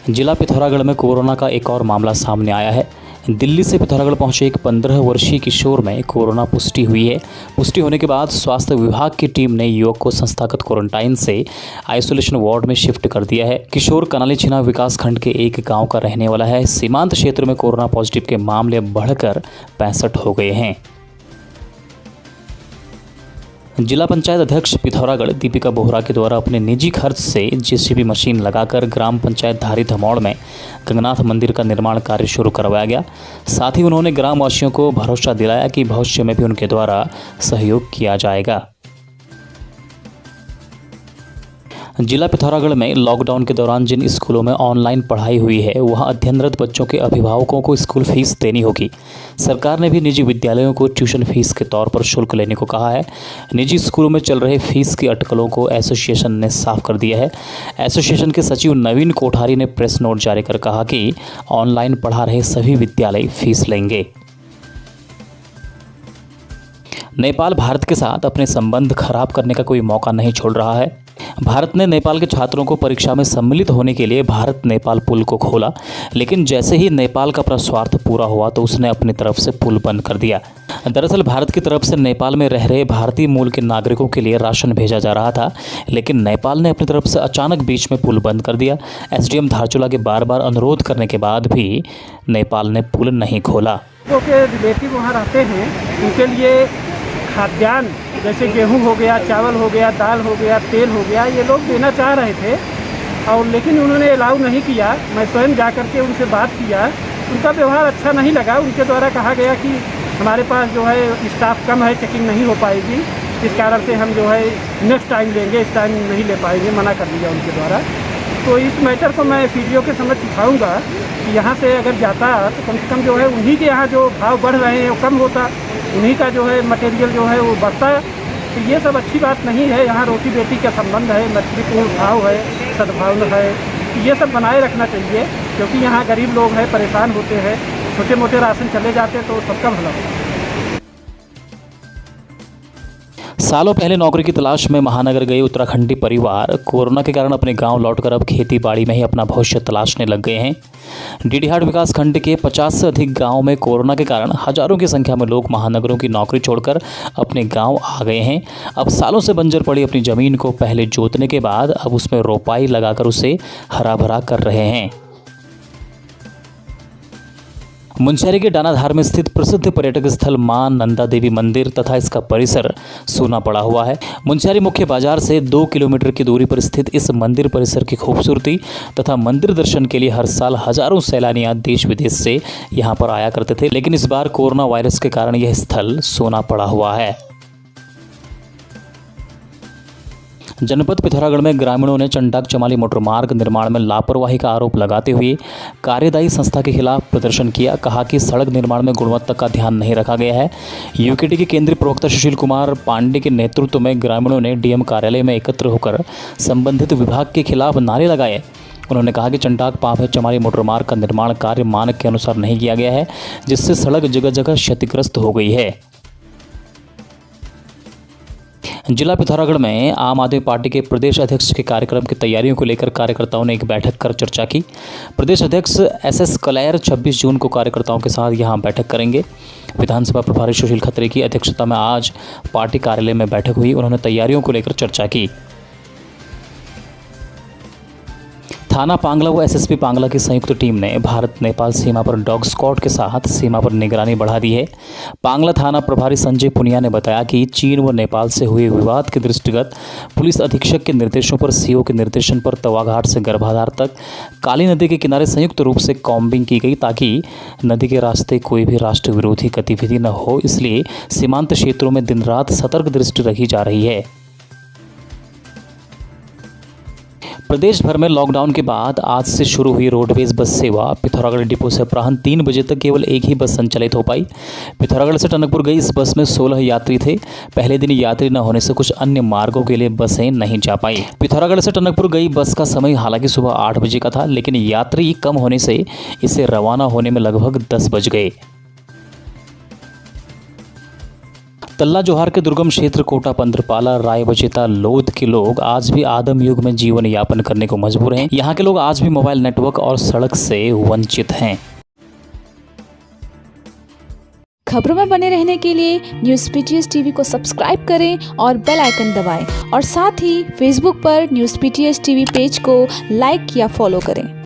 जिला पिथौरागढ़ में कोरोना का एक और मामला सामने आया है। दिल्ली से पिथौरागढ़ पहुंचे एक 15 वर्षीय किशोर में कोरोना पुष्टि हुई है। पुष्टि होने के बाद स्वास्थ्य विभाग की टीम ने युवक को संस्थागत क्वारंटाइन से आइसोलेशन वार्ड में शिफ्ट कर दिया है। किशोर कनाली छिना विकास खंड के एक गांव का रहने वाला है। सीमांत क्षेत्र में कोरोना पॉजिटिव के मामले बढ़कर 65 हो गए हैं। जिला पंचायत अध्यक्ष पिथौरागढ़ दीपिका बोहरा के द्वारा अपने निजी खर्च से जेसीबी मशीन लगाकर ग्राम पंचायत धारी धमौड़ में गंगनाथ मंदिर का निर्माण कार्य शुरू करवाया गया। साथ ही उन्होंने ग्रामवासियों को भरोसा दिलाया कि भविष्य में भी उनके द्वारा सहयोग किया जाएगा। जिला पिथौरागढ़ में लॉकडाउन के दौरान जिन स्कूलों में ऑनलाइन पढ़ाई हुई है वहां अध्ययनरत बच्चों के अभिभावकों को स्कूल फीस देनी होगी। सरकार ने भी निजी विद्यालयों को ट्यूशन फीस के तौर पर शुल्क लेने को कहा है। निजी स्कूलों में चल रहे फीस की अटकलों को एसोसिएशन ने साफ कर दिया है। एसोसिएशन के सचिव नवीन कोठारी ने प्रेस नोट जारी कर कहा कि ऑनलाइन पढ़ा रहे सभी विद्यालय फीस लेंगे। नेपाल भारत के साथ अपने संबंध खराब करने का कोई मौका नहीं छोड़ रहा है। भारत ने नेपाल के छात्रों को परीक्षा में सम्मिलित होने के लिए भारत नेपाल पुल को खोला, लेकिन जैसे ही नेपाल का अपना स्वार्थ पूरा हुआ तो उसने अपनी तरफ से पुल बंद कर दिया। दरअसल भारत की तरफ से नेपाल में रह रहे भारतीय मूल के नागरिकों के लिए राशन भेजा जा रहा था, लेकिन नेपाल ने अपनी तरफ से अचानक बीच में पुल बंद कर दिया। एसडीएम धारचूला के बार बार अनुरोध करने के बाद भी नेपाल ने पुल नहीं खोला। रिलेटिव वहाँ रहते हैं, उनके लिए खाद्यान्न जैसे गेहूं हो गया, चावल हो गया, दाल हो गया, तेल हो गया, ये लोग देना चाह रहे थे और लेकिन उन्होंने अलाउ नहीं किया। मैं स्वयं जा कर के उनसे बात किया, उनका व्यवहार अच्छा नहीं लगा। उनके द्वारा कहा गया कि हमारे पास जो है स्टाफ कम है, चेकिंग नहीं हो पाएगी, इस कारण से हम जो है नेक्स्ट टाइम लेंगे, इस टाइम नहीं ले पाएंगे, मना कर दिया उनके द्वारा। तो इस मैटर को मैं सीडीओ के समझ उठाऊँगा कि यहाँ से अगर जाता तो कम से कम जो है उन्हीं के यहाँ जो भाव बढ़ रहे हैं वो कम होता, उन्हीं का जो है मटेरियल जो है वो बढ़ता। तो ये सब अच्छी बात नहीं है। यहाँ रोटी बेटी का संबंध है, मैत्रीपूर्ण भाव है, सद्भाव है, ये सब बनाए रखना चाहिए, क्योंकि यहाँ गरीब लोग हैं, परेशान होते हैं, छोटे मोटे राशन चले जाते तो सबका भला होता। सालों पहले नौकरी की तलाश में महानगर गए उत्तराखंडी परिवार कोरोना के कारण अपने गांव लौटकर अब खेती बाड़ी में ही अपना भविष्य तलाशने लग गए हैं। डीडीहाट विकास खंड के 50 से अधिक गांवों में कोरोना के कारण हजारों की संख्या में लोग महानगरों की नौकरी छोड़कर अपने गांव आ गए हैं। अब सालों से बंजर पड़ी अपनी जमीन को पहले जोतने के बाद अब उसमें रोपाई लगाकर उसे हरा भरा कर रहे हैं। मुंशियारी के डानाधार में स्थित प्रसिद्ध पर्यटक स्थल मां नंदा देवी मंदिर तथा इसका परिसर सूना पड़ा हुआ है। मुंशियारी मुख्य बाजार से 2 किलोमीटर की दूरी पर स्थित इस मंदिर परिसर की खूबसूरती तथा मंदिर दर्शन के लिए हर साल हजारों सैलानियां देश विदेश से यहां पर आया करते थे, लेकिन इस बार कोरोना वायरस के कारण यह स्थल सूना पड़ा हुआ है। जनपद पिथौरागढ़ में ग्रामीणों ने चंडाक चमाली मोटर मार्ग निर्माण में लापरवाही का आरोप लगाते हुए कार्यदायी संस्था के खिलाफ प्रदर्शन किया। कहा कि सड़क निर्माण में गुणवत्ता का ध्यान नहीं रखा गया है। यूकेटी के केंद्रीय प्रवक्ता सुशील कुमार पांडे के नेतृत्व में ग्रामीणों ने डीएम कार्यालय में एकत्र होकर संबंधित विभाग के खिलाफ नारे लगाए। उन्होंने कहा कि चंडाक पाभे चमाली मोटर मार्ग का निर्माण कार्य मानक के अनुसार नहीं किया गया है, जिससे सड़क जगह जगह क्षतिग्रस्त हो गई है। जिला पिथौरागढ़ में आम आदमी पार्टी के प्रदेश अध्यक्ष के कार्यक्रम की तैयारियों को लेकर कार्यकर्ताओं ने एक बैठक कर चर्चा की। प्रदेश अध्यक्ष एसएस कलैर 26 जून को कार्यकर्ताओं के साथ यहां बैठक करेंगे। विधानसभा प्रभारी सुशील खत्री की अध्यक्षता में आज पार्टी कार्यालय में बैठक हुई। उन्होंने तैयारियों को लेकर चर्चा की। थाना पांगला व एसएसपी पांगला की संयुक्त टीम ने भारत नेपाल सीमा पर डॉग स्क्वाड के साथ सीमा पर निगरानी बढ़ा दी है। पांगला थाना प्रभारी संजय पुनिया ने बताया कि चीन व नेपाल से हुए विवाद के दृष्टिगत पुलिस अधीक्षक के निर्देशों पर सीओ के निर्देशन पर तवाघाट से गर्भाधार तक काली नदी के किनारे संयुक्त रूप से कॉम्बिंग की गई, ताकि नदी के रास्ते कोई भी राष्ट्र विरोधी गतिविधि न हो। इसलिए सीमांत क्षेत्रों में दिन रात सतर्क दृष्टि रखी जा रही है। प्रदेश भर में लॉकडाउन के बाद आज से शुरू हुई रोडवेज बस सेवा पिथौरागढ़ डिपो से अपराह्न 3 बजे तक केवल एक ही बस संचालित हो पाई। पिथौरागढ़ से टनकपुर गई इस बस में 16 यात्री थे। पहले दिन यात्री न होने से कुछ अन्य मार्गों के लिए बसें नहीं जा पाई। पिथौरागढ़ से टनकपुर गई बस का समय हालांकि सुबह 8 बजे का था, लेकिन यात्री कम होने से इसे रवाना होने में लगभग 10 बज गए। तल्ला जोहार के दुर्गम क्षेत्र कोटा पंद्रपाला राय बचेता लोध के लोग आज भी आदम युग में जीवन यापन करने को मजबूर हैं। यहाँ के लोग आज भी मोबाइल नेटवर्क और सड़क से वंचित हैं। खबरों में बने रहने के लिए न्यूज़ PTS TV को सब्सक्राइब करें और बेल आइकन दबाएं और साथ ही फेसबुक पर न्यूज़ PTS TV पेज को लाइक या फॉलो करें।